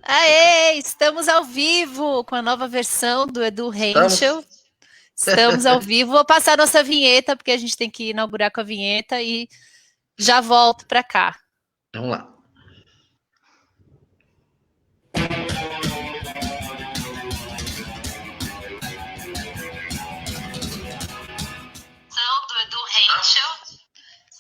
Aê, estamos ao vivo com a nova versão do Edu Henschel. Estamos. Estamos ao vivo. Vou passar a nossa vinheta, porque a gente tem que inaugurar com a vinheta e já volto para cá. Vamos lá. Do Edu Henschel.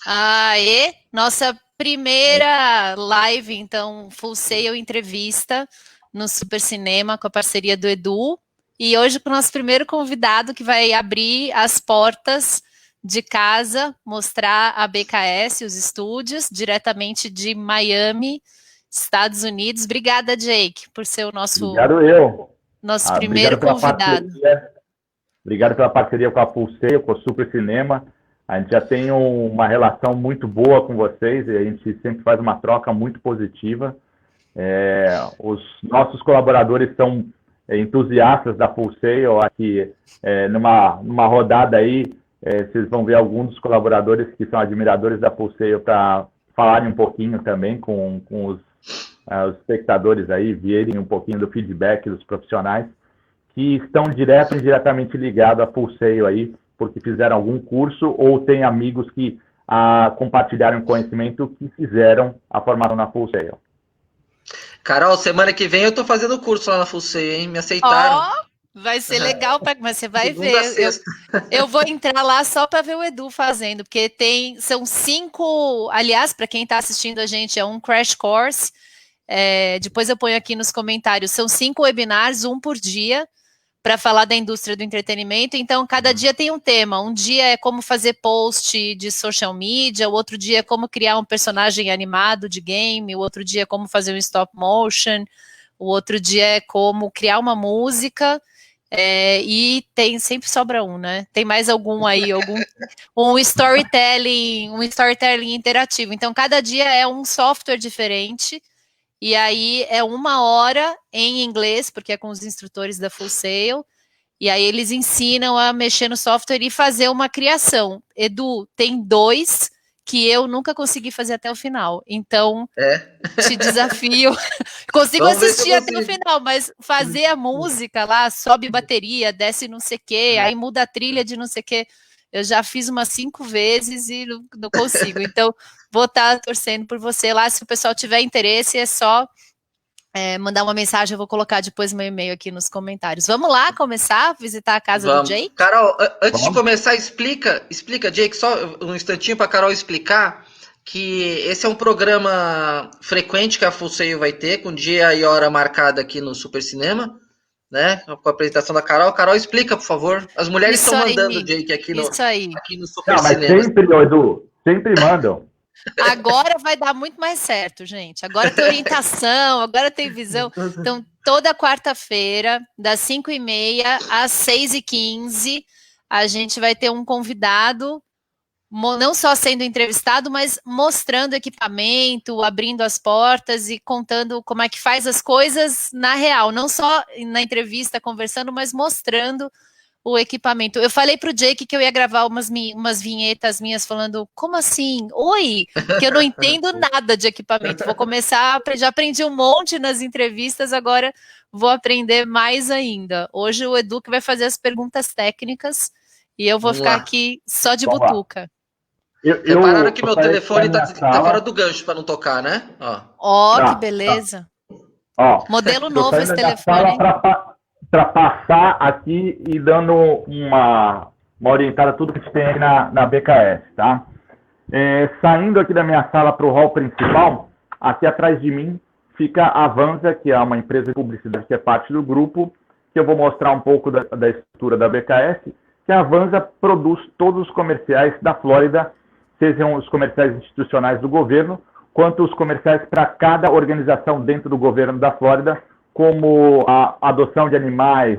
Aê, nossa primeira live, então, Full Sail entrevista no Super Cinema com a parceria do Edu. E hoje com o nosso primeiro convidado que vai abrir as portas de casa, mostrar a BKS, os estúdios, diretamente de Miami, Estados Unidos. Obrigada, Jake, por ser o nosso primeiro convidado. Obrigado pela parceria com a Full Sail, com o Super Cinema. A gente já tem uma relação muito boa com vocês e a gente sempre faz uma troca muito positiva. Os nossos colaboradores são entusiastas da Full Sail. Aqui, numa rodada aí, vocês vão ver alguns dos colaboradores que são admiradores da Full Sail para falarem um pouquinho também com os espectadores aí, verem um pouquinho do feedback dos profissionais que estão direto e indiretamente ligados à Full Sail aí, porque fizeram algum curso ou tem amigos que compartilharam conhecimento que fizeram a formação na Full Sail. Carol, semana que vem eu tô fazendo curso lá na Full Sail, hein? Me aceitaram. Vai ser legal, mas você vai ver. Eu vou entrar lá só para ver o Edu fazendo, porque são 5, aliás, para quem está assistindo a gente, é um crash course. Depois eu ponho aqui nos comentários, são 5 webinars, um por dia, para falar da indústria do entretenimento. Então, cada dia tem um tema. Um dia é como fazer post de social media, o outro dia é como criar um personagem animado de game, o outro dia é como fazer um stop motion, o outro dia é como criar uma música, e sempre sobra um, né? Tem mais algum aí, um storytelling interativo. Então, cada dia é um software diferente. E aí é 1 hora em inglês, porque é com os instrutores da Full Sail, e aí eles ensinam a mexer no software e fazer uma criação. Edu, tem 2 que eu nunca consegui fazer até o final, então te desafio. Consigo assistir até o final, mas fazer a música lá, sobe bateria, desce não sei o quê, aí muda a trilha de não sei o quê. Eu já fiz umas 5 vezes e não consigo. Então, vou estar torcendo por você lá. Se o pessoal tiver interesse, é só mandar uma mensagem. Eu vou colocar depois meu e-mail aqui nos comentários. Vamos lá começar a visitar a casa do Jake? Carol, antes de começar, explica, Jake, só um instantinho para a Carol explicar que esse é um programa frequente que a Full Sail vai ter, com dia e hora marcada aqui no Super Cinema, né? Com a apresentação da Carol. Carol, explica, por favor. As mulheres estão mandando o Jake aqui no Super Cinema. Sempre, Edu, sempre mandam. Agora vai dar muito mais certo, gente. Agora tem orientação, agora tem visão. Então, toda quarta-feira, das 5h30 às 6h15, a gente vai ter um convidado, não só sendo entrevistado, mas mostrando equipamento, abrindo as portas e contando como é que faz as coisas na real. Não só na entrevista conversando, mas mostrando o equipamento. Eu falei pro Jake que eu ia gravar umas vinhetas minhas falando, como assim? Oi! Que eu não entendo nada de equipamento. Vou começar, já aprendi um monte nas entrevistas, agora vou aprender mais ainda. Hoje o Edu que vai fazer as perguntas técnicas e eu vou ficar aqui só de butuca. Repararam que meu telefone tá fora do gancho para não tocar, né? Que beleza. Modelo novo esse telefone. Para passar aqui e dando uma orientada a tudo que a gente tem aí na BKS, tá? Saindo aqui da minha sala para o hall principal, aqui atrás de mim fica a Avanza, que é uma empresa de publicidade que é parte do grupo, que eu vou mostrar um pouco da estrutura da BKS, que a Avanza produz todos os comerciais da Flórida, sejam os comerciais institucionais do governo, quanto os comerciais para cada organização dentro do governo da Flórida, como a adoção de animais,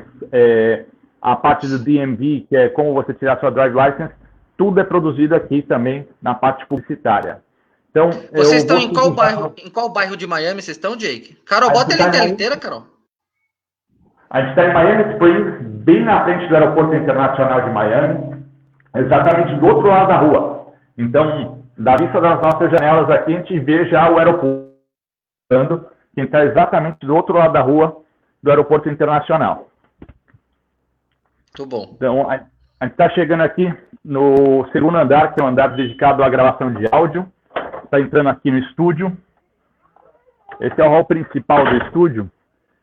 a parte do DMV, que é como você tirar sua drive license, tudo é produzido aqui também na parte publicitária. Então, vocês estão em qual bairro? Em qual bairro de Miami vocês estão, Jake? Carol, bota ele tela inteira, Carol. A gente está em Miami Springs, bem na frente do Aeroporto Internacional de Miami, exatamente do outro lado da rua. Então, da vista das nossas janelas aqui, a gente vê já o aeroporto, que está exatamente do outro lado da rua do Aeroporto Internacional. Muito bom. Então, a gente está chegando aqui no segundo andar, que é um andar dedicado à gravação de áudio. Está entrando aqui no estúdio. Esse é o hall principal do estúdio.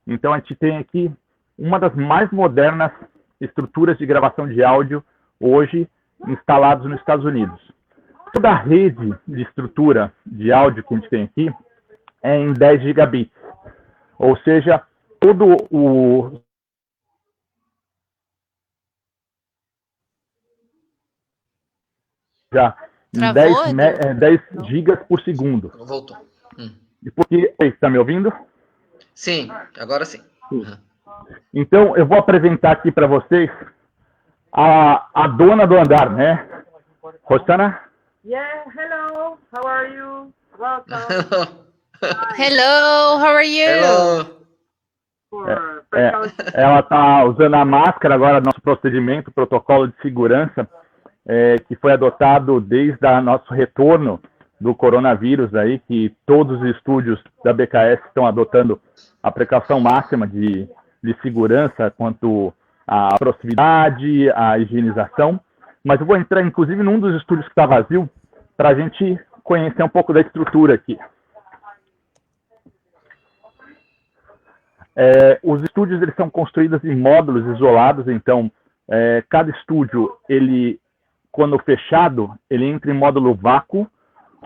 Então, a gente tem aqui uma das mais modernas estruturas de gravação de áudio hoje instalados nos Estados Unidos. Toda a rede de estrutura de áudio que a gente tem aqui é em 10 gigabits. Ou seja, todo o... já em 10 gigas por segundo. Voltou. E porque... Está me ouvindo? Sim, agora sim. Uhum. Então, eu vou apresentar aqui para vocês a dona do andar, né? Rosana? Yeah, hello. How are you? Welcome. Hello, how are you? Hello. Ela está usando a máscara agora, nosso procedimento, protocolo de segurança, que foi adotado desde o nosso retorno do coronavírus, aí, que todos os estúdios da BKS estão adotando a precaução máxima de segurança quanto à proximidade, à higienização. Mas eu vou entrar, inclusive, num dos estúdios que está vazio, para a gente conhecer um pouco da estrutura aqui. Os estúdios eles são construídos em módulos isolados, então cada estúdio, ele, quando fechado, ele entra em módulo vácuo,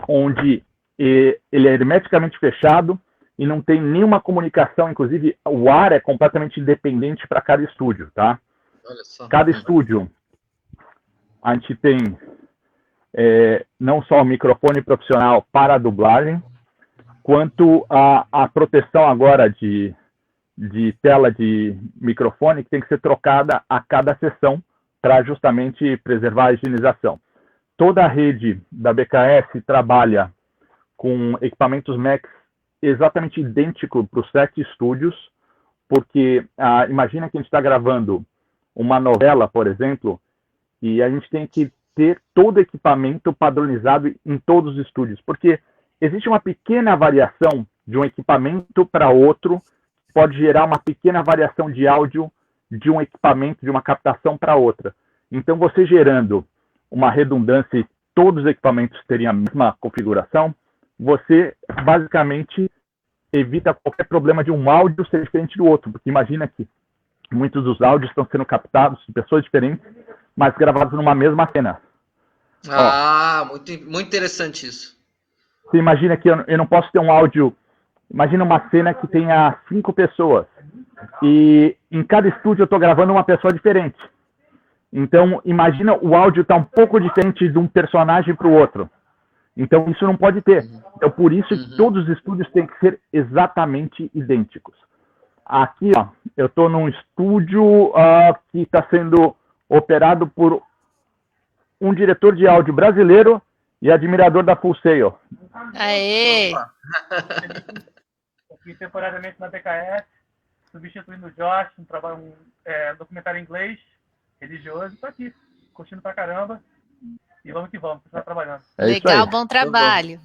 onde ele é hermeticamente fechado e não tem nenhuma comunicação, inclusive o ar é completamente independente para cada estúdio, tá? Olha só. Cada estúdio, a gente tem não só o microfone profissional para a dublagem, quanto a proteção agora de tela de microfone que tem que ser trocada a cada sessão para justamente preservar a higienização. Toda a rede da BKS trabalha com equipamentos Max exatamente idêntico para os 7 estúdios, porque imagina que a gente está gravando uma novela, por exemplo, e a gente tem que ter todo o equipamento padronizado em todos os estúdios, porque existe uma pequena variação de um equipamento para outro, pode gerar uma pequena variação de áudio de um equipamento, de uma captação para outra. Então, você gerando uma redundância e todos os equipamentos terem a mesma configuração, você basicamente evita qualquer problema de um áudio ser diferente do outro, porque imagina que muitos dos áudios estão sendo captados de pessoas diferentes, mas gravados numa mesma cena. Muito interessante isso. Você imagina que eu não posso ter um áudio... Imagina uma cena que tenha 5 pessoas e em cada estúdio eu estou gravando uma pessoa diferente. Então, imagina o áudio está um pouco diferente de um personagem para o outro. Então, isso não pode ter. Então, por isso que todos os estúdios têm que ser exatamente idênticos. Aqui, ó, eu estou num estúdio que está sendo operado por um diretor de áudio brasileiro e admirador da Full Sail. Aê! Aqui temporariamente na BKS, substituindo o Josh, um documentário em inglês, religioso. Estou aqui, curtindo pra caramba. E vamos que vamos, continuar trabalhando. Legal, bom trabalho.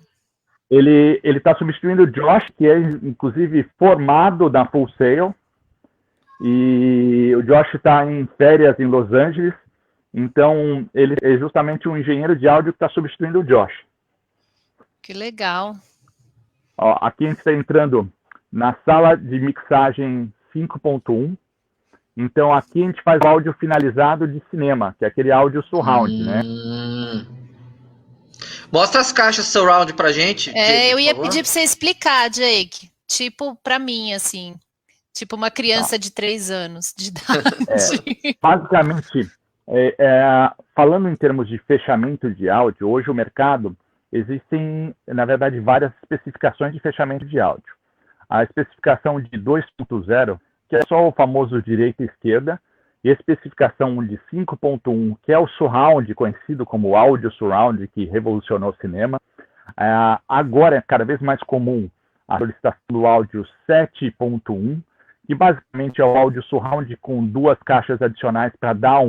Ele está substituindo o Josh, que é, inclusive, formado da Full Sail. E o Josh está em férias em Los Angeles. Então, ele é justamente um engenheiro de áudio que está substituindo o Josh. Que legal. Ó, aqui a gente está entrando na sala de mixagem 5.1. Então, aqui a gente faz o áudio finalizado de cinema, que é aquele áudio surround, né? Mostra as caixas surround pra gente. Jake, eu ia pedir para você explicar, Jake. Tipo, para mim, assim. Tipo uma criança de 3 anos de idade. Basicamente, falando em termos de fechamento de áudio, hoje o mercado, existem, na verdade, várias especificações de fechamento de áudio. A especificação de 2.0, que é só o famoso direita e esquerda, e a especificação de 5.1, que é o surround, conhecido como áudio surround, que revolucionou o cinema. Agora é cada vez mais comum a solicitação do áudio 7.1, que basicamente é o áudio surround com 2 caixas adicionais para dar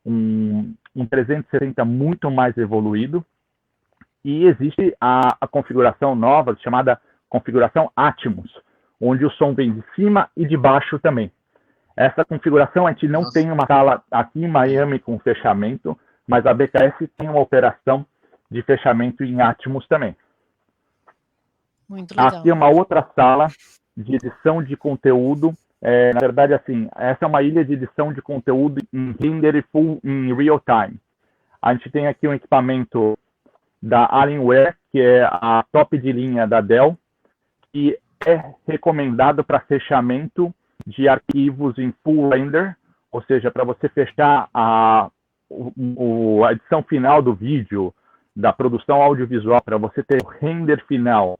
um 360 muito mais evoluído. E existe a configuração nova, chamada configuração Atmos, onde o som vem de cima e de baixo também. Essa configuração, a gente não tem uma sala aqui em Miami com fechamento, mas a BKS tem uma operação de fechamento em Atmos também. Muito legal. Aqui é uma outra sala de edição de conteúdo. Na verdade, assim, essa é uma ilha de edição de conteúdo em render full em real time. A gente tem aqui um equipamento da Alienware, que é a top de linha da Dell, que é recomendado para fechamento de arquivos em full render, ou seja, para você fechar a edição final do vídeo, da produção audiovisual, para você ter o render final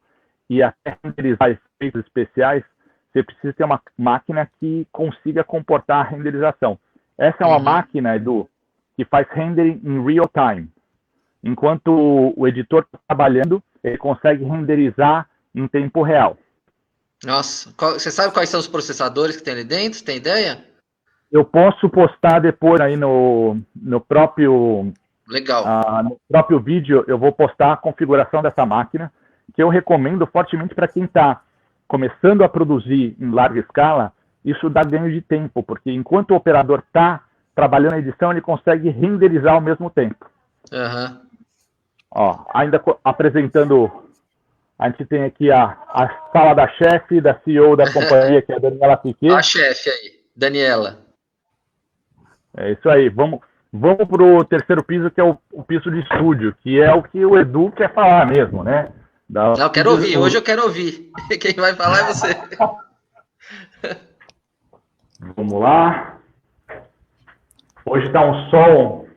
e até renderizar efeitos especiais, você precisa ter uma máquina que consiga comportar a renderização. Essa é uma máquina, Edu, que faz rendering em real time. Enquanto o editor está trabalhando, ele consegue renderizar em tempo real. Nossa, você sabe quais são os processadores que tem ali dentro? Você tem ideia? Eu posso postar depois aí no próprio... Legal. No próprio vídeo, eu vou postar a configuração dessa máquina, que eu recomendo fortemente para quem está começando a produzir em larga escala. Isso dá ganho de tempo, porque enquanto o operador está trabalhando na edição, ele consegue renderizar ao mesmo tempo. Ó, ainda apresentando, a gente tem aqui a sala da chefe, da CEO da companhia, que é a Daniela Piquet. A chefe aí, Daniela. É isso aí, vamos para o terceiro piso, que é o piso de estúdio, que é o que o Edu quer falar mesmo, né? Não, eu quero ouvir, hoje eu quero ouvir. Quem vai falar é você. Vamos lá. Hoje está um sol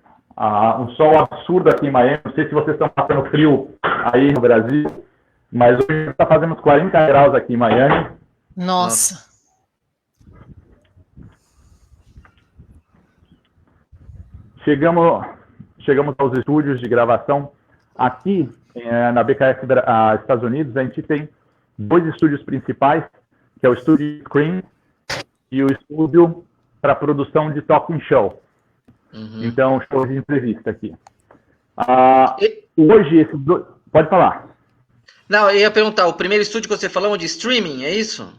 absurdo aqui em Miami. Não sei se vocês estão passando frio aí no Brasil, mas hoje está fazendo uns 40 graus aqui em Miami. Nossa. Chegamos aos estúdios de gravação. Aqui, na BKS Estados Unidos, a gente tem 2 estúdios principais, que é o estúdio Screen e o estúdio para produção de talking show. Então, show de entrevista aqui. Hoje, esses dois... Pode falar. Não, eu ia perguntar, o primeiro estúdio que você falou de streaming, é isso?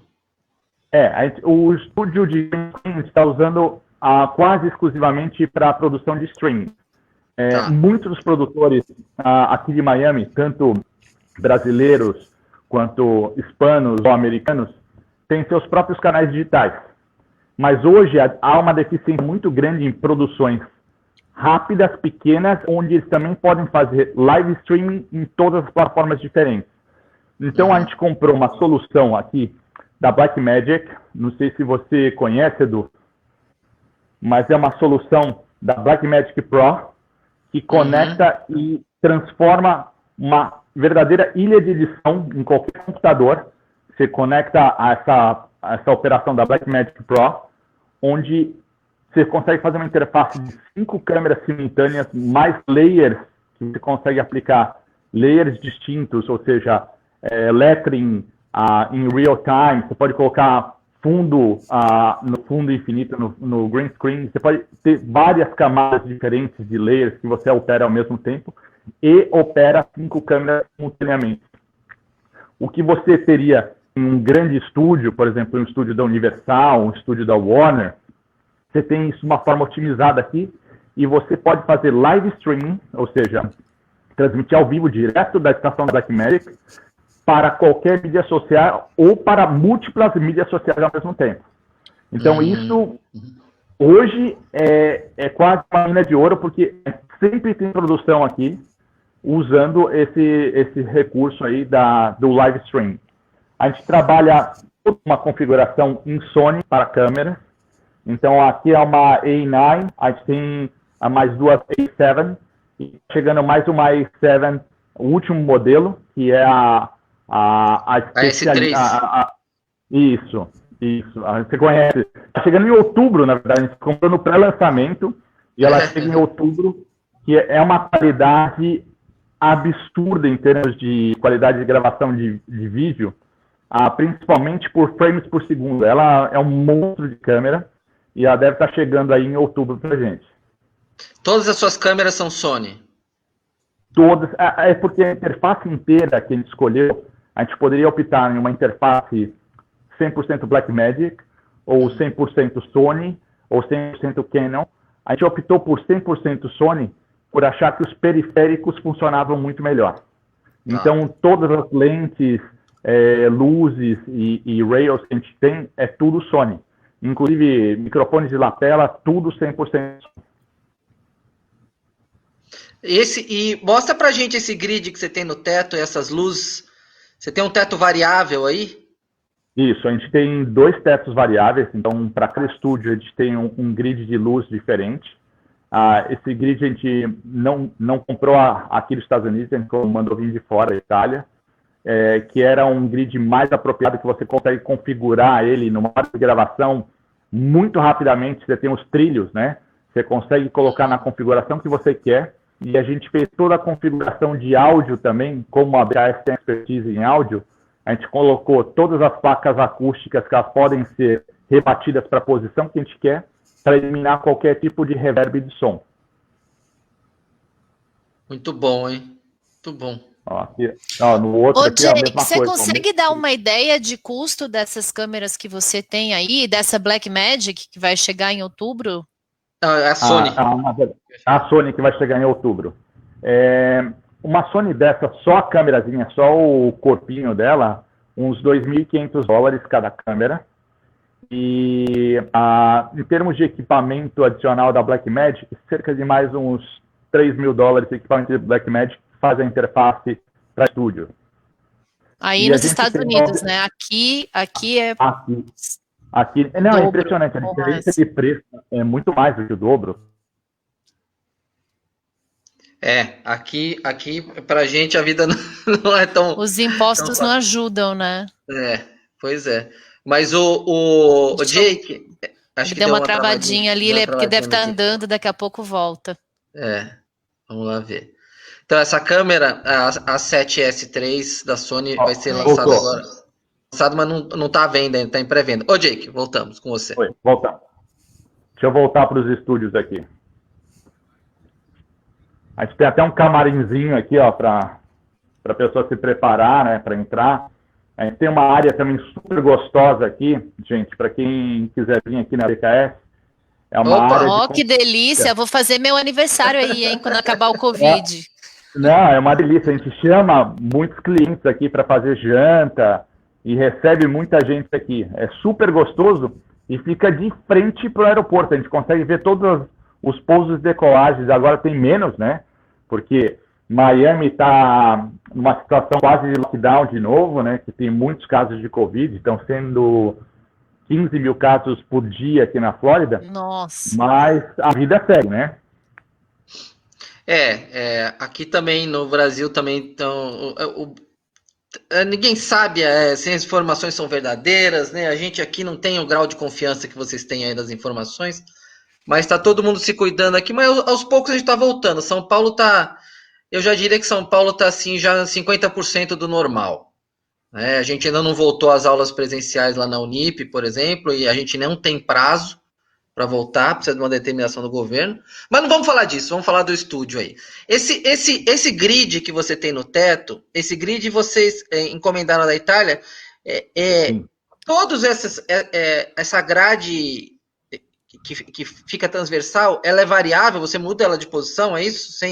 O estúdio de streaming a gente está usando quase exclusivamente para a produção de streaming. Muitos dos produtores aqui de Miami, tanto brasileiros quanto hispanos ou americanos, têm seus próprios canais digitais. Mas hoje há uma deficiência muito grande em produções rápidas, pequenas, onde eles também podem fazer live streaming em todas as plataformas diferentes. Então a gente comprou uma solução aqui da Blackmagic, não sei se você conhece, Edu, mas é uma solução da Blackmagic Pro, que conecta e transforma uma verdadeira ilha de edição em qualquer computador. Você conecta a essa operação da Blackmagic Pro, onde você consegue fazer uma interface de 5 câmeras simultâneas, mais layers, que você consegue aplicar layers distintos, ou seja, lettering em real time, você pode colocar fundo no fundo infinito, no green screen, você pode ter várias camadas diferentes de layers que você opera ao mesmo tempo e opera 5 câmeras simultaneamente. O que você teria em um grande estúdio, por exemplo, um estúdio da Universal, um estúdio da Warner, você tem isso de uma forma otimizada aqui e você pode fazer live streaming, ou seja, transmitir ao vivo direto da estação da Blackmagic para qualquer mídia social ou para múltiplas mídias sociais ao mesmo tempo. Então, isso hoje é quase uma mina de ouro, porque sempre tem produção aqui usando esse recurso aí do live stream. A gente trabalha uma configuração em Sony para câmeras. Então, aqui é uma A9, a gente tem mais 2 A7, e chegando mais uma A7, o último modelo, que é a S3. Isso. Você conhece. Está chegando em outubro, na verdade. A gente comprou no pré-lançamento e ela chega em outubro, que é uma qualidade absurda em termos de qualidade de gravação de vídeo, principalmente por frames por segundo. Ela é um monstro de câmera e ela deve estar chegando aí em outubro para gente. Todas as suas câmeras são Sony? Todas. É porque a interface inteira que a gente escolheu, a gente poderia optar em uma interface 100% Blackmagic, ou 100% Sony, ou 100% Canon. A gente optou por 100% Sony por achar que os periféricos funcionavam muito melhor. Então, todas as lentes, luzes e rails que a gente tem, é tudo Sony. Inclusive, microfones de lapela, tudo 100% Sony. E mostra pra gente esse grid que você tem no teto, essas luzes. Você tem um teto variável aí? Isso, a gente tem 2 tetos variáveis, então para cada estúdio a gente tem um grid de luz diferente. Esse grid a gente não comprou aqui nos Estados Unidos, a gente mandou vir de fora, da Itália, que era um grid mais apropriado, que você consegue configurar ele numa hora de gravação muito rapidamente. Você tem os trilhos, né? Você consegue colocar na configuração que você quer. E a gente fez toda a configuração de áudio também, como a BKS tem expertise em áudio, a gente colocou todas as placas acústicas que elas podem ser rebatidas para a posição que a gente quer, para eliminar qualquer tipo de reverb de som. Muito bom, hein? Muito bom. No outro aqui é a Jake, mesma você coisa. consegue dar uma ideia de custo dessas câmeras que você tem aí, dessa Blackmagic que vai chegar em outubro? A Sony. A Sony que vai chegar em outubro. Uma Sony dessa, só a câmerazinha, só o corpinho dela, uns $2.500 cada câmera. E em termos de equipamento adicional da Blackmagic, cerca de mais uns $3.000 de equipamento de Blackmagic que faz a interface para estúdio. Aí nos Estados Unidos, né? Aqui é... Aqui, não, é impressionante, a diferença de preço é muito mais do que o dobro. Aqui pra gente a vida não é tão... Os impostos não ajudam, né? Pois é. Mas o Jake... Acho que deu uma travadinha ali, ele porque deve estar andando, daqui a pouco volta. Vamos lá ver. Então, essa câmera, a 7S3 da Sony, vai ser lançada agora. Lançado, mas não tá à venda ainda, tá em pré-venda. Ô, Jake, voltamos com você. Oi, voltamos. Deixa eu voltar para os estúdios aqui. A gente tem até um camarimzinho aqui, ó, para a pessoa se preparar, né, para entrar. A gente tem uma área também super gostosa aqui, gente, para quem quiser vir aqui na BKS. É uma área que delícia! Vou fazer meu aniversário aí, hein, quando acabar o Covid. Não, é uma delícia. A gente chama muitos clientes aqui para fazer janta e recebe muita gente aqui. É super gostoso e fica de frente para o aeroporto. A gente consegue ver todos os pousos e decolagens. Agora tem menos, né? Porque Miami está numa situação quase de lockdown de novo, né? Que tem muitos casos de Covid. Estão sendo 15 mil casos por dia aqui na Flórida. Nossa! Mas a vida segue, né? Aqui também no Brasil também estão... ninguém sabe se as informações são verdadeiras, né? A gente aqui não tem o grau de confiança que vocês têm aí das informações, mas está todo mundo se cuidando aqui, mas aos poucos a gente está voltando. São Paulo está... Eu já diria que São Paulo está assim, já 50% do normal. A gente ainda não voltou às aulas presenciais lá na Unip, por exemplo, e a gente não tem prazo para voltar, precisa de uma determinação do governo. Mas não vamos falar disso, vamos falar do estúdio aí. Esse grid que você tem no teto, esse grid vocês encomendaram da Itália, todos essa grade que fica transversal, ela é variável, você muda ela de posição, é isso?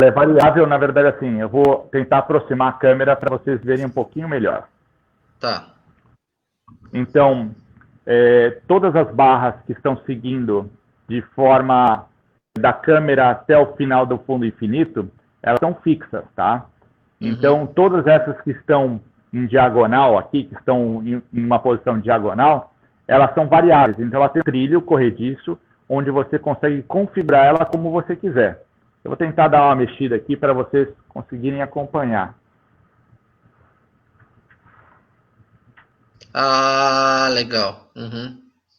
Ela é variável, na verdade, assim, eu vou tentar aproximar a câmera para vocês verem um pouquinho melhor. Tá. Então, todas as barras que estão seguindo de forma da câmera até o final do fundo infinito, elas são fixas, tá? Então, todas essas que estão em diagonal aqui, que estão em uma posição diagonal, elas são variáveis. Então, ela tem um trilho corrediço, onde você consegue configurar ela como você quiser. Eu vou tentar dar uma mexida aqui para vocês conseguirem acompanhar. Legal.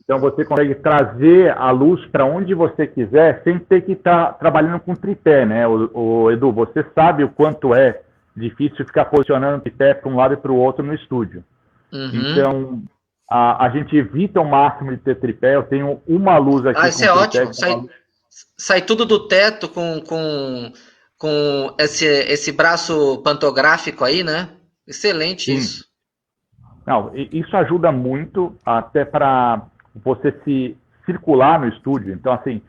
Então, você consegue trazer a luz para onde você quiser, sem ter que estar trabalhando com tripé, né? O Edu, você sabe o quanto é difícil ficar posicionando o tripé para um lado e para o outro no estúdio. Então, a gente evita o máximo de ter tripé. Eu tenho uma luz aqui. Isso é ótimo. Sai tudo do teto com esse braço pantográfico aí, né? Excelente. Sim. Isso. Não, isso ajuda muito até para você se circular no estúdio. Então, assim,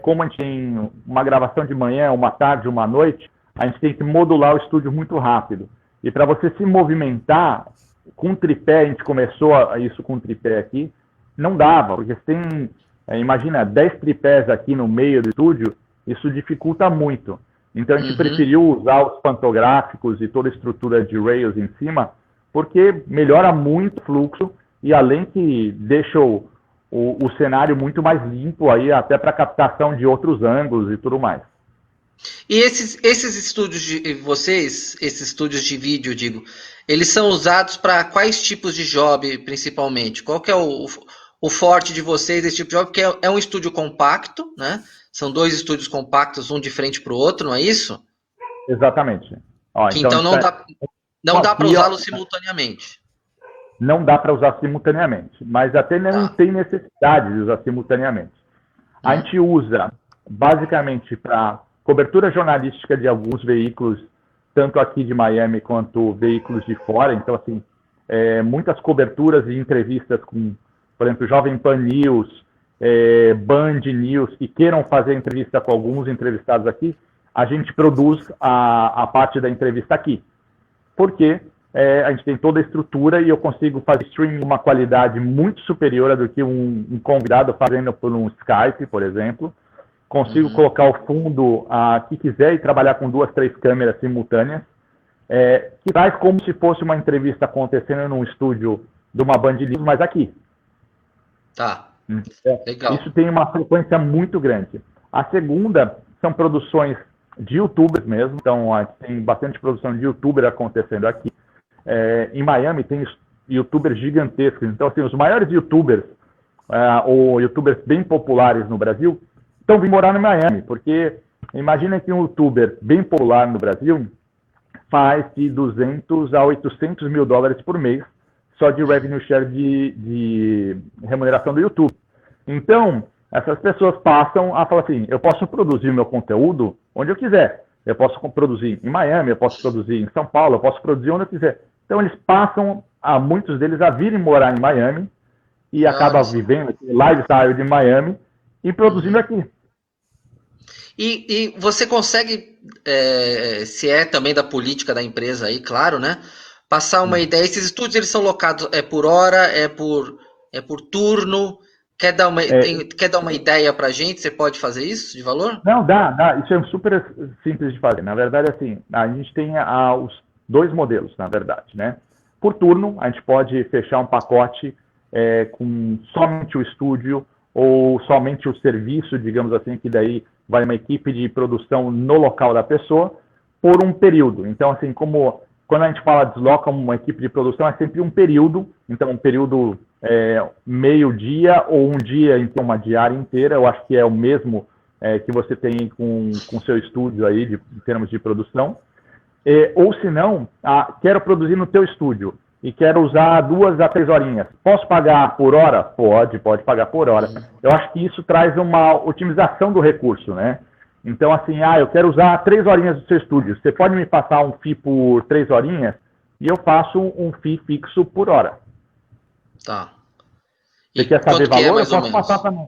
como a gente tem uma gravação de manhã, uma tarde, uma noite, a gente tem que modular o estúdio muito rápido. E para você se movimentar, com tripé, a gente começou isso com tripé aqui, não dava, porque você tem, imagina, 10 tripés aqui no meio do estúdio, isso dificulta muito. Então a gente preferiu usar os pantográficos e toda a estrutura de Rails em cima, porque melhora muito o fluxo e além que deixa o cenário muito mais limpo aí, até para captação de outros ângulos e tudo mais. E esses estúdios de vocês, esses estúdios de vídeo, digo, eles são usados para quais tipos de job, principalmente? Qual que é o forte de vocês, esse tipo de job? Porque é um estúdio compacto, né? São 2 estúdios compactos, um de frente para o outro, não é isso? Exatamente. Ó, então não dá para usá-los simultaneamente. Não dá para usar simultaneamente, mas até não tem necessidade de usar simultaneamente. A gente usa basicamente para cobertura jornalística de alguns veículos, tanto aqui de Miami quanto veículos de fora. Então, assim, muitas coberturas e entrevistas com, por exemplo, Jovem Pan News, Band News, que queiram fazer entrevista com alguns entrevistados aqui, a gente produz a parte da entrevista aqui. Porque a gente tem toda a estrutura e eu consigo fazer streaming uma qualidade muito superior do que um convidado fazendo por um Skype, por exemplo. Consigo colocar o fundo que quiser e trabalhar com 2, 3 câmeras simultâneas, que faz como se fosse uma entrevista acontecendo num estúdio de uma Band News, mas aqui. Tá. Legal. Isso tem uma frequência muito grande. A segunda são produções de youtubers mesmo, então tem bastante produção de youtuber acontecendo aqui. Em Miami tem youtubers gigantescos, então assim, os maiores youtubers, ou youtubers bem populares no Brasil, estão vindo morar em Miami, porque imagina que um youtuber bem popular no Brasil faz de 200 a 800 mil dólares por mês só de revenue share de remuneração do YouTube. Então, essas pessoas passam a falar assim, eu posso produzir meu conteúdo onde eu quiser. Eu posso produzir em Miami, eu posso produzir em São Paulo, eu posso produzir onde eu quiser. Então, eles passam, muitos deles, a virem morar em Miami e acabam vivendo esse lifestyle de Miami e produzindo aqui. E você consegue, se é também da política da empresa aí, claro, né? Passar uma ideia. Esses estúdios, eles são locados por hora, por turno? Quer dar uma ideia pra gente? Você pode fazer isso de valor? Não, dá. Isso é super simples de fazer. Na verdade, assim, a gente tem os 2 modelos, na verdade, né? Por turno, a gente pode fechar um pacote com somente o estúdio ou somente o serviço, digamos assim, que daí vai uma equipe de produção no local da pessoa por um período. Então, assim, como quando a gente fala desloca uma equipe de produção, é sempre um período. Então, um período meio-dia ou um dia, então uma diária inteira. Eu acho que é o mesmo que você tem com o seu estúdio aí, em termos de produção. Ou se não, quero produzir no teu estúdio e quero usar 2 a 3 horinhas. Posso pagar por hora? Pode pagar por hora. Eu acho que isso traz uma otimização do recurso, né? Então, assim, eu quero usar 3 horinhas do seu estúdio. Você pode me passar um FII por 3 horinhas? E eu faço um FII fixo por hora. Tá. Você quer saber valor? Eu posso passar também.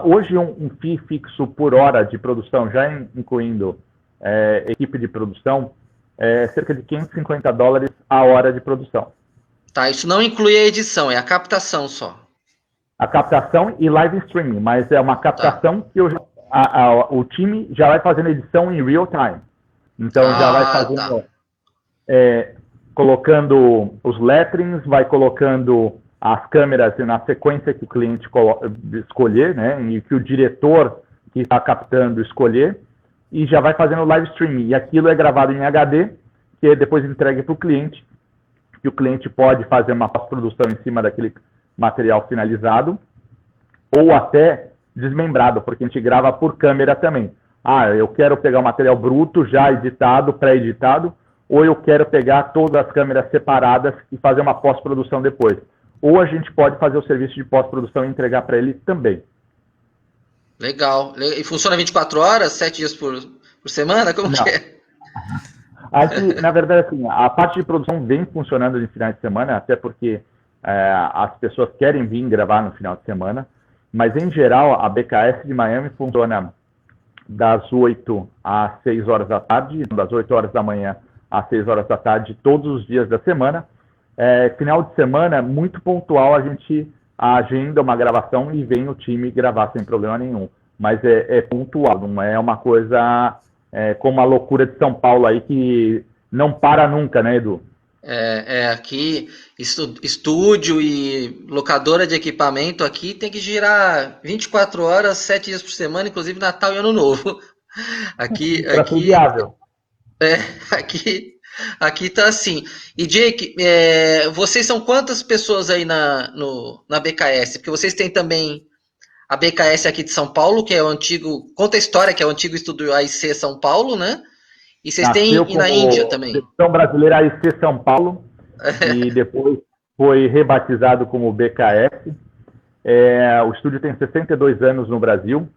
Hoje, um FII fixo por hora de produção, já incluindo equipe de produção, cerca de $550 a hora de produção. Tá, isso não inclui a edição, é a captação só. A captação e live streaming, mas é uma captação que o time já vai fazendo edição em real time. Então já vai fazendo, colocando os letterings, vai colocando as câmeras na sequência que o cliente escolher, né, e que o diretor que está captando escolher, e já vai fazendo live streaming. E aquilo é gravado em HD, que é depois entregue para o cliente, que o cliente pode fazer uma pós-produção em cima daquele material finalizado, ou até desmembrado, porque a gente grava por câmera também. Eu quero pegar o material bruto, já editado, pré-editado, ou eu quero pegar todas as câmeras separadas e fazer uma pós-produção depois. Ou a gente pode fazer o serviço de pós-produção e entregar para ele também. Legal. E funciona 24 horas, 7 dias por semana? Como que é? Na verdade, assim, a parte de produção vem funcionando de finais de semana, até porque as pessoas querem vir gravar no final de semana, mas em geral a BKS de Miami funciona das 8 às 6 horas da tarde, das 8 horas da manhã às 6 horas da tarde, todos os dias da semana. Final de semana, muito pontual, a gente agenda uma gravação e vem o time gravar sem problema nenhum. Mas é pontual, não é uma coisa como a loucura de São Paulo aí, que não para nunca, né, Edu? Aqui, estúdio e locadora de equipamento aqui tem que girar 24 horas, 7 dias por semana, inclusive Natal e Ano Novo. Aqui, aqui tá assim. E Jake, vocês são quantas pessoas aí na BKS? Porque vocês têm também a BKS aqui de São Paulo, que é o antigo, conta a história, que é o antigo estúdio AIC São Paulo, né? E vocês têm na Índia também. Seção Brasileira AIC São Paulo, e depois foi rebatizado como BKS. O estúdio tem 62 anos no Brasil.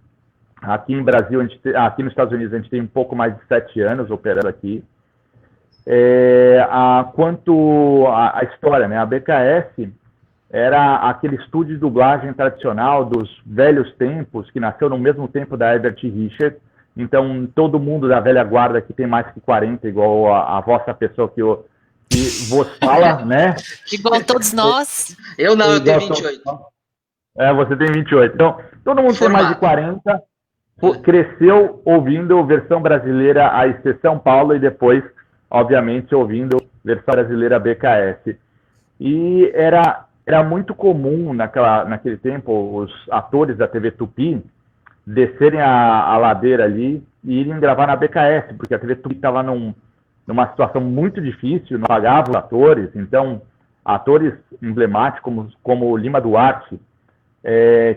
Aqui no Brasil, aqui nos Estados Unidos, a gente tem um pouco mais de 7 anos operando aqui. Quanto à história, né? A BKS era aquele estúdio de dublagem tradicional dos velhos tempos, que nasceu no mesmo tempo da Herbert Richards. Então, todo mundo da velha guarda que tem mais que 40, igual a vossa pessoa que vos fala, né? Igual todos nós. Eu não, eu tenho 28. Você tem 28. Então, todo mundo tem mais de 40, cresceu ouvindo versão brasileira AIC São Paulo e depois, obviamente, ouvindo versão brasileira BKS. E era muito comum naquele tempo os atores da TV Tupi descerem a ladeira ali e irem gravar na BKS, porque a TV Tupi estava numa situação muito difícil, não pagava os atores. Então, atores emblemáticos como o Lima Duarte,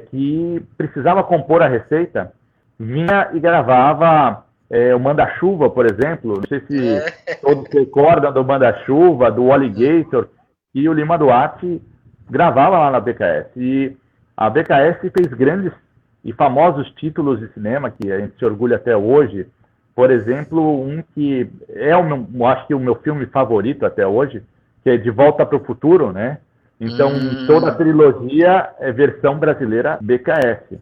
que precisava compor a receita, vinha e gravava o Manda-Chuva, por exemplo. Não sei se todos recordam do Manda-Chuva, do Alligator, e o Lima Duarte gravava lá na BKS. E a BKS fez grandes e famosos títulos de cinema que a gente se orgulha até hoje. Por exemplo, um que acho que o meu filme favorito até hoje, que é De Volta para o Futuro, né? Então, toda a trilogia é versão brasileira BKS.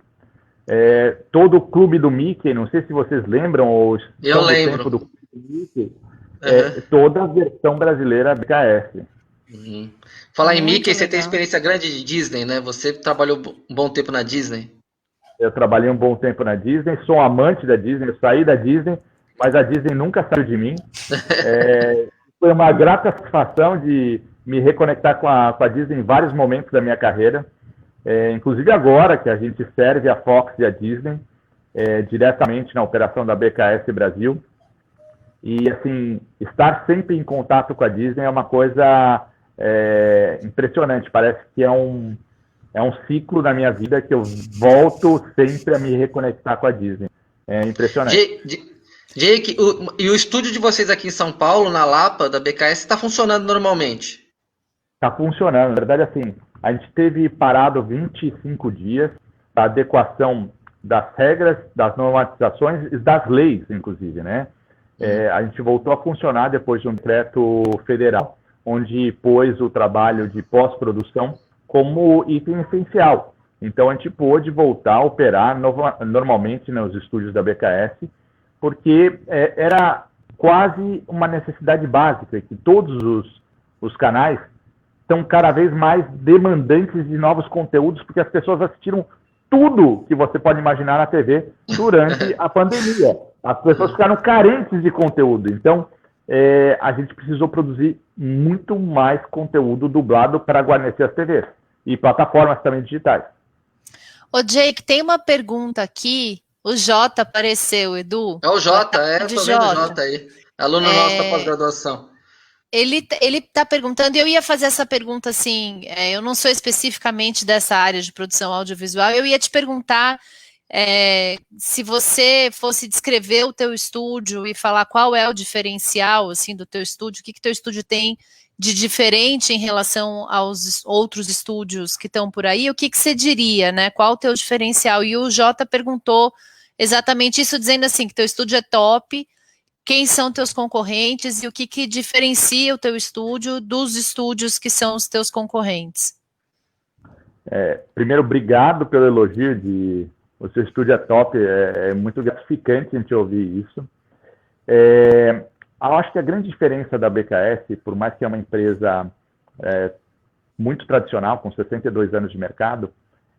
Todo o Clube do Mickey, não sei se vocês lembram, eu lembro. Tempo do Clube do Mickey, toda a versão brasileira BKS. Falar em Mickey, você tem experiência grande de Disney, né? Você trabalhou um bom tempo na Disney. Eu trabalhei um bom tempo na Disney, sou amante da Disney, eu saí da Disney, mas a Disney nunca saiu de mim. Foi uma grata satisfação de me reconectar com a Disney em vários momentos da minha carreira, inclusive agora que a gente serve a Fox e a Disney diretamente na operação da BKS Brasil. E, assim, estar sempre em contato com a Disney é uma coisa impressionante. Parece que é um ciclo da minha vida que eu volto sempre a me reconectar com a Disney. É impressionante. Jake, e o estúdio de vocês aqui em São Paulo, na Lapa, da BKS, está funcionando normalmente? Está funcionando. Na verdade, assim, a gente teve parado 25 dias a adequação das regras, das normatizações e das leis, inclusive, né? A gente voltou a funcionar depois de um decreto federal, onde pôs o trabalho de pós-produção como item essencial. Então, a gente pôde voltar a operar normalmente nos estúdios da BKS, porque era quase uma necessidade básica, que todos os canais estão cada vez mais demandantes de novos conteúdos, porque as pessoas assistiram tudo que você pode imaginar na TV durante a pandemia. As pessoas ficaram carentes de conteúdo. Então, a gente precisou produzir muito mais conteúdo dublado para guarnecer as TVs e plataformas também digitais. Ô, Jake, tem uma pergunta aqui. O Jota apareceu, Edu. É o Jota, eu tô vendo o Jota aí. Aluno nosso da pós-graduação. Ele está perguntando, e eu ia fazer essa pergunta assim, eu não sou especificamente dessa área de produção audiovisual, eu ia te perguntar se você fosse descrever o teu estúdio e falar qual é o diferencial assim, do teu estúdio, o que teu estúdio tem de diferente em relação aos outros estúdios que estão por aí, o que você diria, né? Qual o teu diferencial? E o Jota perguntou exatamente isso, dizendo assim, que teu estúdio é top, quem são teus concorrentes e o que diferencia o teu estúdio dos estúdios que são os teus concorrentes. Primeiro, obrigado pelo elogio de o seu estúdio é top, é muito gratificante a gente ouvir isso. Eu acho que a grande diferença da BKS, por mais que é uma empresa muito tradicional, com 62 anos de mercado,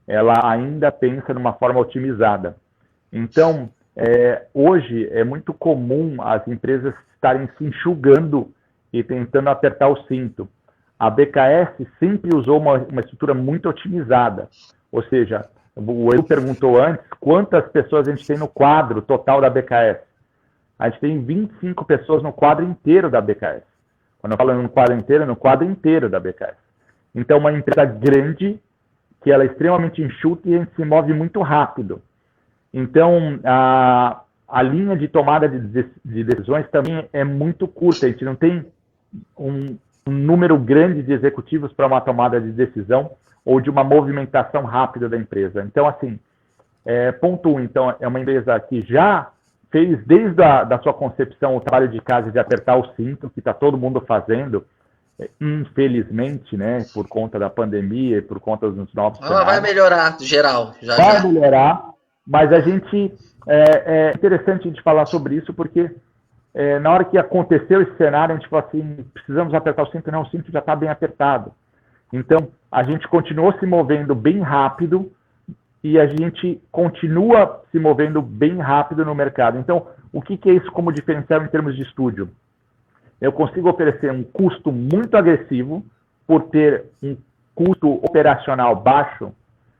ela ainda pensa numa forma otimizada. Então, hoje é muito comum as empresas estarem se enxugando e tentando apertar o cinto. A BKS sempre usou uma estrutura muito otimizada, ou seja, o Edu perguntou antes quantas pessoas a gente tem no quadro total da BKS. A gente tem 25 pessoas no quadro inteiro da BKS. Quando eu falo no quadro inteiro da BKS. Então, uma empresa grande, que ela é extremamente enxuta e a gente se move muito rápido. Então, a linha de tomada de decisões também é muito curta. A gente não tem um número grande de executivos para uma tomada de decisão ou de uma movimentação rápida da empresa. Então, assim, ponto 1, então, é uma empresa que já fez, desde a sua concepção, o trabalho de casa de apertar o cinto, que está todo mundo fazendo, infelizmente, né, por conta da pandemia e por conta dos novos cenários. Vai melhorar, geral. Vai melhorar, mas a gente... É interessante a gente falar sobre isso, porque na hora que aconteceu esse cenário, a gente falou assim, precisamos apertar o cinto. Não, o cinto já está bem apertado. Então, a gente continuou se movendo bem rápido e a gente continua se movendo bem rápido no mercado. Então, o que é isso como diferencial em termos de estúdio? Eu consigo oferecer um custo muito agressivo por ter um custo operacional baixo.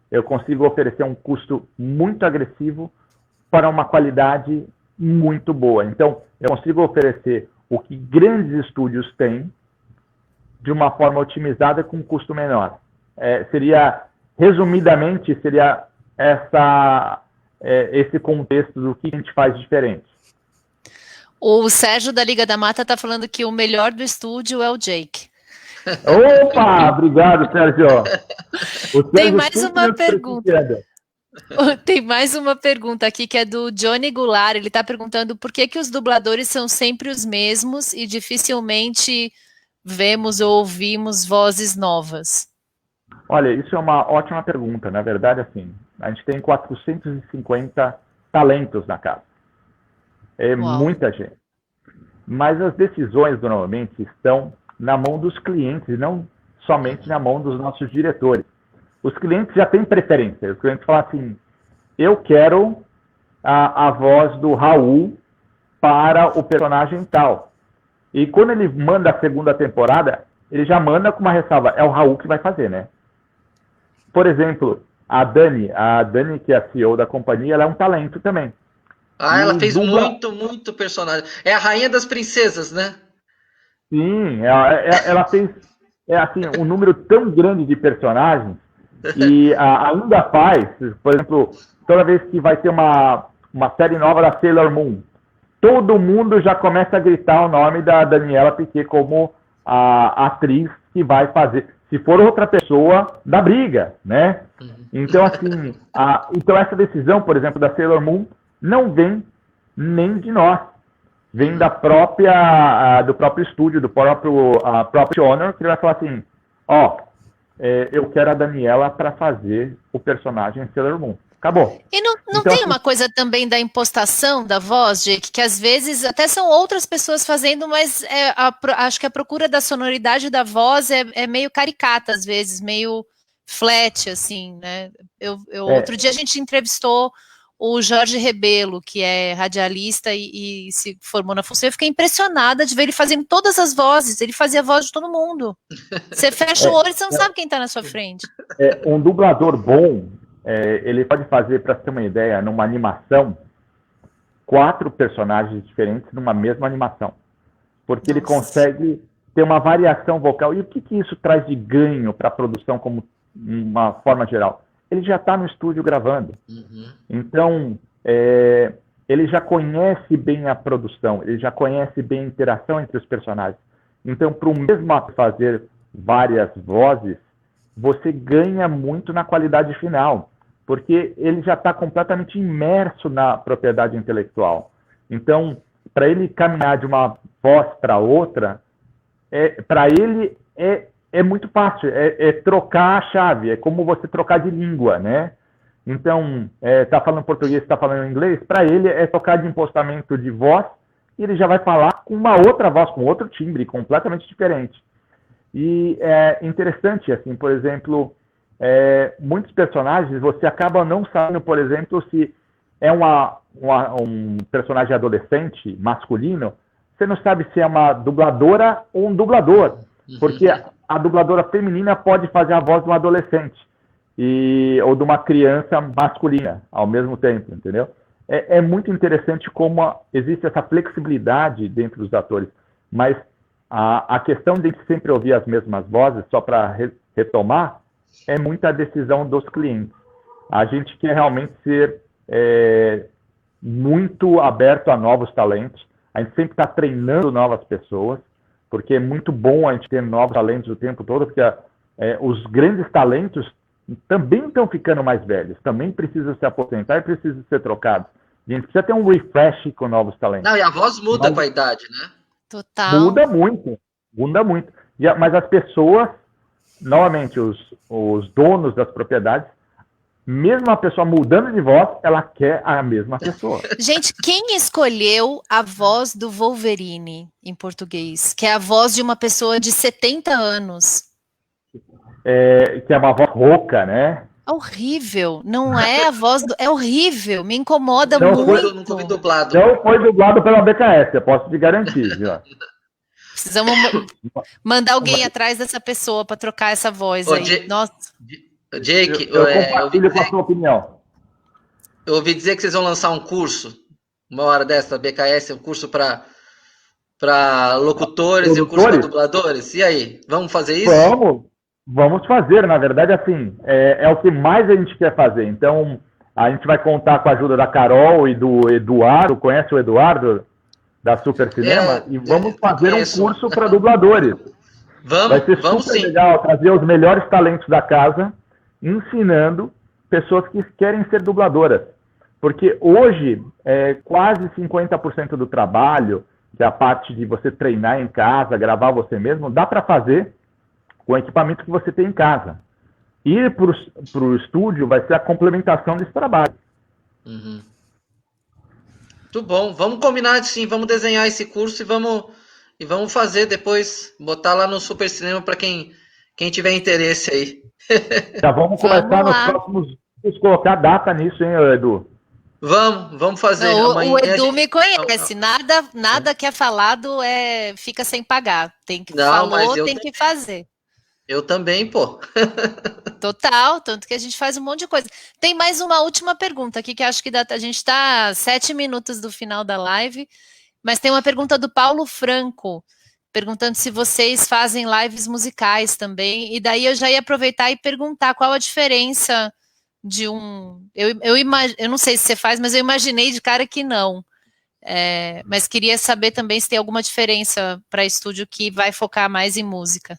Eu consigo oferecer um custo muito agressivo para uma qualidade muito boa. Então, eu consigo oferecer o que grandes estúdios têm de uma forma otimizada com um custo menor. Resumidamente, seria esse contexto do que a gente faz diferente. O Sérgio da Liga da Mata está falando que o melhor do estúdio é o Jake. Opa, obrigado, Sérgio. Tem mais uma pergunta. Tem mais uma pergunta aqui que é do Johnny Goulart. Ele está perguntando por que os dubladores são sempre os mesmos e dificilmente vemos ou ouvimos vozes novas. Olha, isso é uma ótima pergunta. Na verdade, assim, a gente tem 450 talentos na casa. É muita gente. Mas as decisões, normalmente, estão na mão dos clientes e não somente na mão dos nossos diretores. Os clientes já têm preferência. Os clientes falam assim, eu quero a voz do Raul para o personagem tal. E quando ele manda a segunda temporada, ele já manda com uma ressalva, é o Raul que vai fazer, né? Por exemplo, a Dani, que é a CEO da companhia, ela é um talento também. Ela fez muito personagem. É a rainha das princesas, né? Sim, ela fez assim, um número tão grande de personagens e ainda faz, por exemplo, toda vez que vai ter uma série nova da Sailor Moon, todo mundo já começa a gritar o nome da Daniela Piquet como a atriz que vai fazer. Se for outra pessoa, dá briga, né? Então, assim, então essa decisão, por exemplo, da Sailor Moon, não vem nem de nós. Vem do próprio estúdio, do próprio owner, que ele vai falar assim, eu quero a Daniela para fazer o personagem Sailor Moon. Acabou. E não então, tem uma coisa também da impostação da voz, Jake, que às vezes até são outras pessoas fazendo, mas acho que a procura da sonoridade da voz é meio caricata, às vezes, meio flat, assim, né? Outro dia a gente entrevistou o Jorge Rebelo, que é radialista e se formou na FUNSEI. Eu fiquei impressionada de ver ele fazendo todas as vozes. Ele fazia a voz de todo mundo. Você fecha o olho e você não sabe quem está na sua frente. Um dublador bom, ele pode fazer, para ter uma ideia, numa animação, 4 personagens diferentes numa mesma animação. Porque ele consegue ter uma variação vocal. E o que isso traz de ganho para a produção como uma forma geral? Ele já está no estúdio gravando. Então, ele já conhece bem a produção, ele já conhece bem a interação entre os personagens. Então, para o mesmo ator fazer várias vozes, você ganha muito na qualidade final, porque ele já está completamente imerso na propriedade intelectual. Então, para ele caminhar de uma voz para outra, para ele é muito fácil, é trocar a chave, é como você trocar de língua, né? Então, tá falando português, tá falando inglês, para ele é trocar de impostamento de voz e ele já vai falar com uma outra voz, com outro timbre, completamente diferente. E é interessante, assim, por exemplo, muitos personagens, você acaba não sabendo, por exemplo, se é um personagem adolescente, masculino, você não sabe se é uma dubladora ou um dublador, porque a dubladora feminina pode fazer a voz de um adolescente ou de uma criança masculina ao mesmo tempo, entendeu? É muito interessante como existe essa flexibilidade dentro dos atores, mas a questão de sempre ouvir as mesmas vozes, só para retomar, é muita decisão dos clientes. A gente quer realmente ser muito aberto a novos talentos, a gente sempre está treinando novas pessoas, porque é muito bom a gente ter novos talentos o tempo todo, porque os grandes talentos também estão ficando mais velhos, também precisam se aposentar e precisam ser trocados. A gente precisa ter um refresh com novos talentos. Não, e a voz muda com a idade, né? Total. Muda muito. Mas as pessoas, novamente, os donos das propriedades, mesmo a pessoa mudando de voz, ela quer a mesma pessoa. Gente, quem escolheu a voz do Wolverine em português? Que é a voz de uma pessoa de 70 anos. Que é uma voz rouca, né? É horrível. Não é a voz do... É horrível. Me incomoda não muito. Eu nunca vi dublado. Não foi dublado pela BKS, eu posso te garantir, viu? Precisamos mandar alguém atrás dessa pessoa para trocar essa voz aí. Nossa. Jake, eu compartilho com a sua opinião. Eu ouvi dizer que vocês vão lançar um curso, uma hora dessa, BKS, um curso para locutores e um curso para dubladores. E aí, vamos fazer isso? Vamos fazer. Na verdade, assim, é o que mais a gente quer fazer. Então, a gente vai contar com a ajuda da Carol e do Eduardo. Conhece o Eduardo, da Super Cinema? E vamos fazer um curso para dubladores. Vai ser super legal trazer os melhores talentos da casa, ensinando pessoas que querem ser dubladoras. Porque hoje, quase 50% do trabalho, que é a parte de você treinar em casa, gravar você mesmo, dá para fazer com o equipamento que você tem em casa. Ir para o estúdio vai ser a complementação desse trabalho. Uhum. Muito bom. Vamos combinar, sim. Vamos desenhar esse curso e vamos fazer depois, botar lá no Super Cinema para quem tiver interesse aí. Já vamos começar nos próximos, colocar data nisso, hein, Edu? Vamos fazer. O Edu me conhece. Nada que é falado fica sem pagar. Tem que tem que fazer. Eu também, pô. Total, tanto que a gente faz um monte de coisa. Tem mais uma última pergunta aqui, que acho que a gente está 7 minutos do final da live, mas tem uma pergunta do Paulo Franco, perguntando se vocês fazem lives musicais também, e daí eu já ia aproveitar e perguntar qual a diferença de um... Eu não sei se você faz, mas eu imaginei de cara que não. Mas queria saber também se tem alguma diferença para estúdio que vai focar mais em música.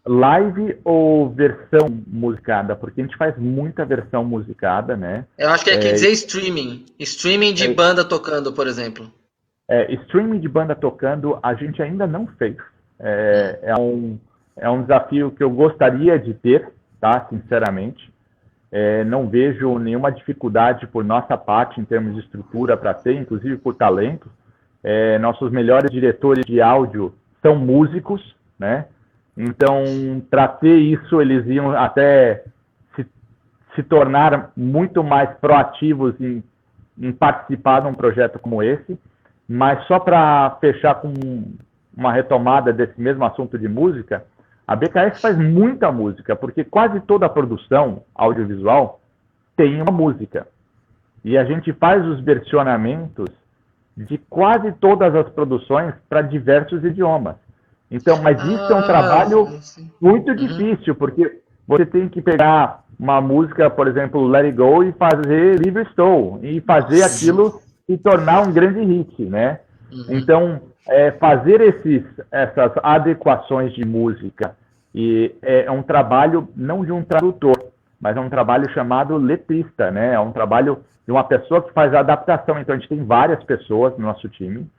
Live ou versão musicada? Porque a gente faz muita versão musicada, né? Eu acho que quer dizer streaming. Streaming de banda tocando, por exemplo. Streaming de banda tocando, a gente ainda não fez. É um desafio que eu gostaria de ter, tá? Sinceramente. Não vejo nenhuma dificuldade por nossa parte em termos de estrutura para ter, inclusive por talento. Nossos melhores diretores de áudio são músicos, né? Então, para ter isso, eles iam até se tornar muito mais proativos em participar de um projeto como esse. Mas só para fechar com uma retomada desse mesmo assunto de música, a BKS faz muita música, porque quase toda a produção audiovisual tem uma música. E a gente faz os versionamentos de quase todas as produções para diversos idiomas. Então, mas isso é um trabalho muito difícil, porque você tem que pegar uma música, por exemplo, Let It Go, e fazer Live Stone, e fazer aquilo se tornar um grande hit, né? Então, fazer essas adequações de música é um trabalho não de um tradutor, mas é um trabalho chamado letrista, né? É um trabalho de uma pessoa que faz a adaptação. Então, a gente tem várias pessoas no nosso time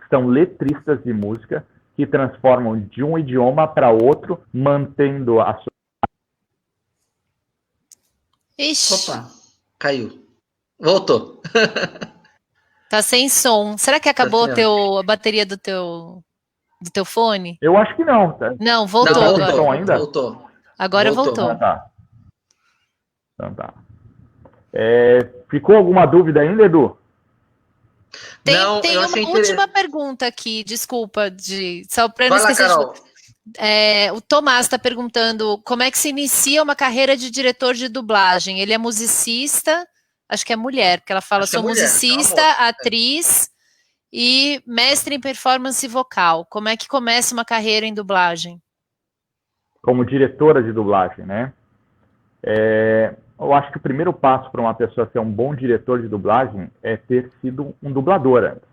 são letristas de música que transformam de um idioma para outro, mantendo a sua... Ixi, Opa, caiu. Voltou. tá sem som. Será que acabou a bateria do teu fone? Eu acho que não. Tá? Não, voltou Não, agora. som ainda? Voltou. Agora voltou. Então tá. Então tá. Ficou alguma dúvida ainda, Edu? Tem eu uma achei última pergunta aqui, desculpa, só para não Vai lá, esquecer Carol. o Tomás está perguntando como é que se inicia uma carreira de diretor de dublagem. Ele é musicista, acho que é mulher, porque ela fala, Acho que é sou mulher, musicista, é uma moça. atriz e mestre em performance vocal. Como é que começa uma carreira em dublagem? Como diretora de dublagem, né? Eu acho que o primeiro passo para uma pessoa ser um bom diretor de dublagem é ter sido um dublador antes.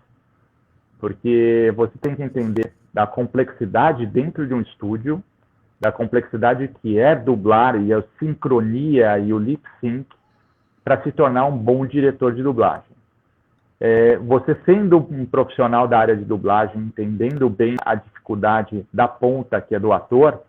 Porque você tem que entender da complexidade dentro de um estúdio, da complexidade que é dublar e a sincronia e o lip sync para se tornar um bom diretor de dublagem. Você sendo um profissional da área de dublagem, entendendo bem a dificuldade da ponta que é do ator,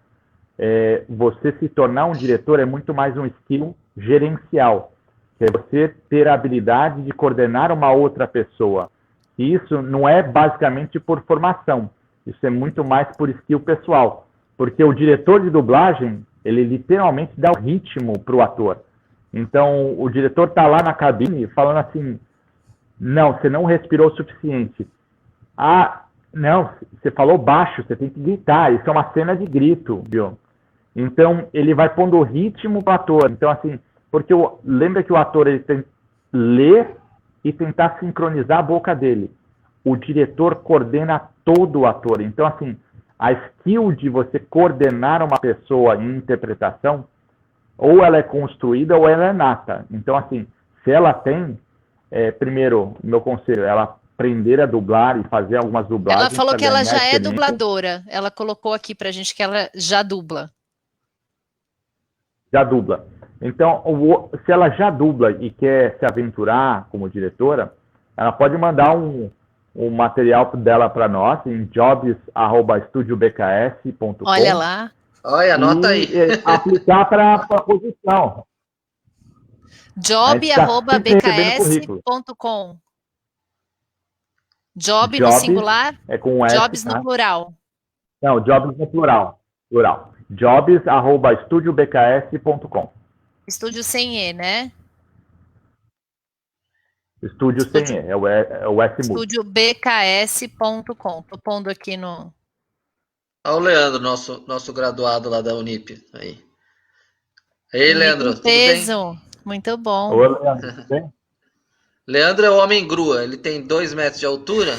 você se tornar um diretor é muito mais um skill gerencial, que é você ter a habilidade de coordenar uma outra pessoa. E isso não é basicamente por formação, isso é muito mais por skill pessoal, porque o diretor de dublagem, ele literalmente dá o ritmo para o ator. Então, o diretor está lá na cabine falando assim, não, você não respirou o suficiente. Ah, não, você falou baixo, você tem que gritar, isso é uma cena de grito, viu? Então, ele vai pondo o ritmo para o ator. Então, assim, porque lembra que o ator ele tem que ler e tentar sincronizar a boca dele. O diretor coordena todo o ator. Então, assim, a skill de você coordenar uma pessoa em interpretação, ou ela é construída ou ela é nata. Então, assim, se ela tem, primeiro, meu conselho, ela aprender a dublar e fazer algumas dublagens. Ela falou que ela já é experiência. dubladora. Ela colocou aqui pra gente que ela já dubla. Já dubla. Então, se ela já dubla e quer se aventurar como diretora, ela pode mandar um material dela para nós em jobs@estudiobks.com. Olha lá. Olha, anota aí. Aplicar para a posição. job@bks.com. Job no singular? Com S, Jobs tá? no plural. Não, jobs no plural. jobs@estudiobks.com. Estúdio sem E, né? Estúdio sem E, é o S mudo. Estudiobks.com. Tô pondo aqui no... Olha o Leandro, nosso graduado lá da Unip. Aí. Ei, Leandro, tudo peso. bem? Muito bom. Oi, Leandro, tudo bem? Leandro é o homem grua, ele tem 2 metros de altura,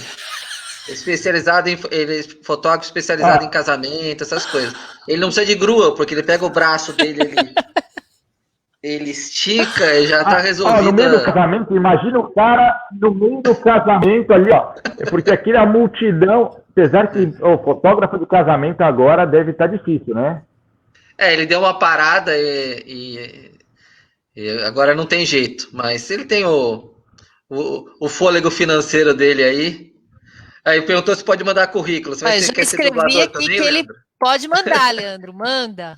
ele é fotógrafo especializado em casamento, essas coisas. Ele não precisa de grua, porque ele pega o braço dele, ele estica e já tá resolvido. No meio do casamento, imagina o cara no meio do casamento ali, ó. Porque aqui na multidão, apesar que o fotógrafo do casamento agora deve estar difícil, né? Ele deu uma parada e agora não tem jeito, mas ele tem o fôlego financeiro dele aí. Aí perguntou se pode mandar currículo. Você já quer ser escrevi dublador aqui também, que Leandro? ele pode mandar, Leandro. Manda.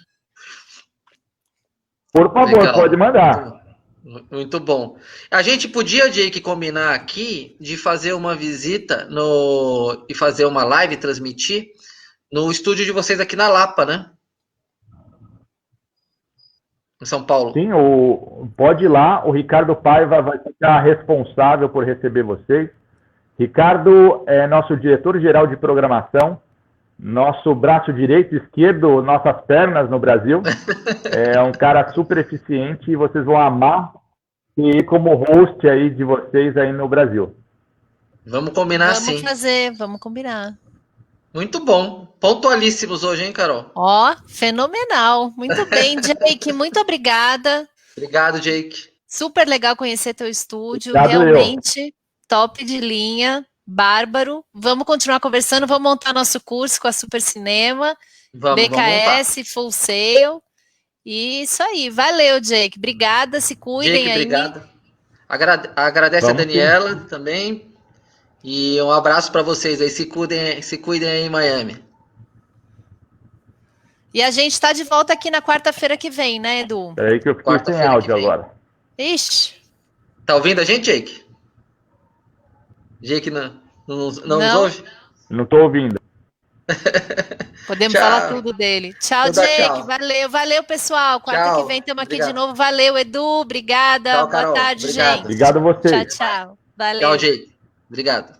Por favor, legal. Pode mandar. Muito bom. A gente podia, Jake, combinar aqui de fazer uma visita e fazer uma live, transmitir no estúdio de vocês aqui na Lapa, né? Em São Paulo. Sim, pode ir lá. O Ricardo Paiva vai ficar responsável por receber vocês. Ricardo é nosso diretor-geral de programação, nosso braço direito e esquerdo, nossas pernas no Brasil. É um cara super eficiente e vocês vão amar ter como host aí de vocês aí no Brasil. Vamos combinar sim. Vamos fazer, vamos combinar. Muito bom. Pontualíssimos hoje, hein, Carol? Fenomenal. Muito bem, Jake. Muito obrigada. Obrigado, Jake. Super legal conhecer teu estúdio. Obrigado, realmente top de linha. Bárbaro. Vamos continuar conversando. Vamos montar nosso curso com a Super Cinema. BKS, Full Sail. E isso aí. Valeu, Jake. Obrigada. Se cuidem, Jake, aí. Obrigado. Agradece a Daniela também. E um abraço para vocês aí. Se cuidem aí em Miami. E a gente está de volta aqui na quarta-feira que vem, né, Edu? Peraí que eu fiquei sem áudio agora. Ixi. Tá ouvindo a gente, Jake? Jake não nos ouve? Não tô ouvindo. Podemos falar tudo dele. Tchau, Jake. Tchau. Valeu, pessoal. Quarta que vem estamos aqui de novo. Valeu, Edu. Obrigada. Tchau, Carol. Boa tarde, Obrigado. gente. Obrigado a vocês. Tchau. Valeu. Tchau, Jake. Obrigado.